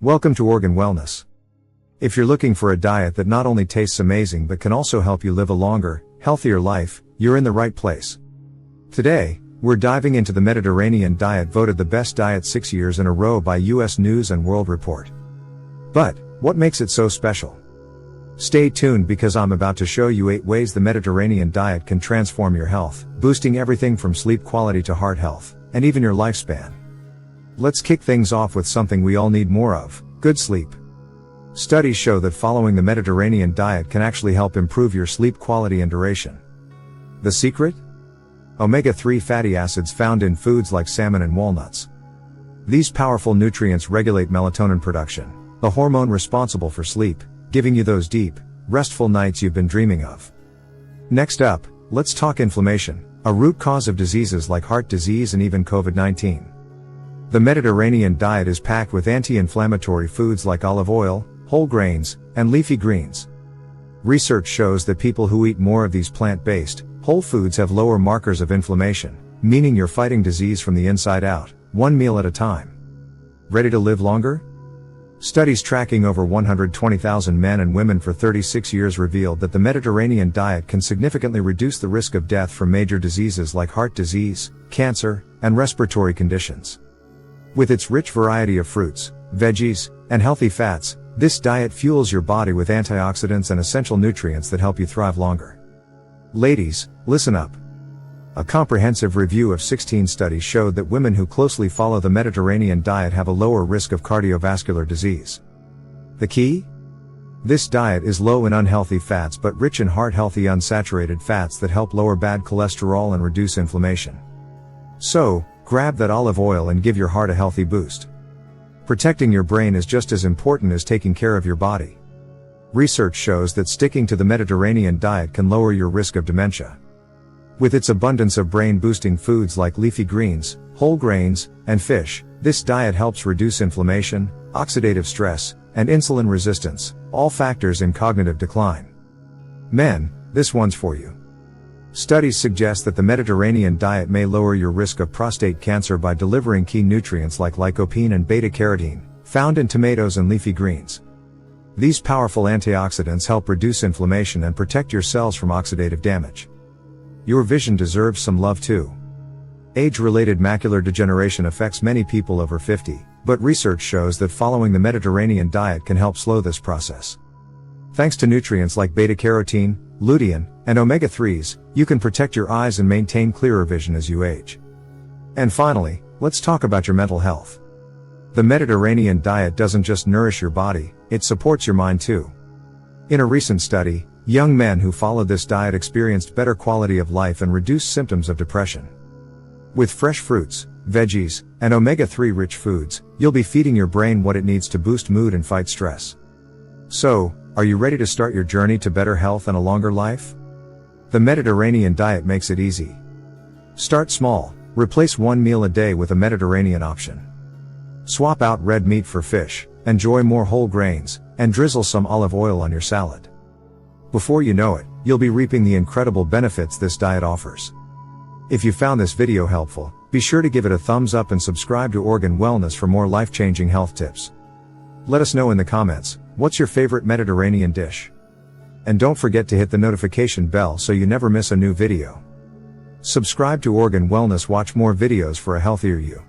Welcome to Organ Wellness. If you're looking for a diet that not only tastes amazing but can also help you live a longer, healthier life, you're in the right place. Today, we're diving into the Mediterranean diet, voted the best diet 6 years in a row by US News and World Report. But, what makes it so special? Stay tuned because I'm about to show you 8 ways the Mediterranean diet can transform your health, boosting everything from sleep quality to heart health, and even your lifespan. Let's kick things off with something we all need more of: good sleep. Studies show that following the Mediterranean diet can actually help improve your sleep quality and duration. The secret? Omega-3 fatty acids found in foods like salmon and walnuts. These powerful nutrients regulate melatonin production, the hormone responsible for sleep, giving you those deep, restful nights you've been dreaming of. Next up, let's talk inflammation, a root cause of diseases like heart disease and even COVID-19. The Mediterranean diet is packed with anti-inflammatory foods like olive oil, whole grains, and leafy greens. Research shows that people who eat more of these plant-based, whole foods have lower markers of inflammation, meaning you're fighting disease from the inside out, one meal at a time. Ready to live longer? Studies tracking over 120,000 men and women for 36 years revealed that the Mediterranean diet can significantly reduce the risk of death from major diseases like heart disease, cancer, and respiratory conditions. With its rich variety of fruits, veggies, and healthy fats, this diet fuels your body with antioxidants and essential nutrients that help you thrive longer. Ladies, listen up. A comprehensive review of 16 studies showed that women who closely follow the Mediterranean diet have a lower risk of cardiovascular disease. The key? This diet is low in unhealthy fats but rich in heart-healthy unsaturated fats that help lower bad cholesterol and reduce inflammation. So, grab that olive oil and give your heart a healthy boost. Protecting your brain is just as important as taking care of your body. Research shows that sticking to the Mediterranean diet can lower your risk of dementia. With its abundance of brain-boosting foods like leafy greens, whole grains, and fish, this diet helps reduce inflammation, oxidative stress, and insulin resistance, all factors in cognitive decline. Men, this one's for you. Studies suggest that the Mediterranean diet may lower your risk of prostate cancer by delivering key nutrients like lycopene and beta-carotene, found in tomatoes and leafy greens. These powerful antioxidants help reduce inflammation and protect your cells from oxidative damage. Your vision deserves some love too. Age-related macular degeneration affects many people over 50, but research shows that following the Mediterranean diet can help slow this process. Thanks to nutrients like beta-carotene, lutein, and omega-3s, you can protect your eyes and maintain clearer vision as you age. And finally, let's talk about your mental health. The Mediterranean diet doesn't just nourish your body, it supports your mind too. In a recent study, young men who followed this diet experienced better quality of life and reduced symptoms of depression. With fresh fruits, veggies, and omega-3 rich foods, you'll be feeding your brain what it needs to boost mood and fight stress. So, are you ready to start your journey to better health and a longer life? The Mediterranean diet makes it easy. Start small, replace one meal a day with a Mediterranean option. Swap out red meat for fish, enjoy more whole grains, and drizzle some olive oil on your salad. Before you know it, you'll be reaping the incredible benefits this diet offers. If you found this video helpful, be sure to give it a thumbs up and subscribe to Organ Wellness for more life-changing health tips. Let us know in the comments, what's your favorite Mediterranean dish? And don't forget to hit the notification bell so you never miss a new video. Subscribe to Organ Wellness, watch more videos for a healthier you.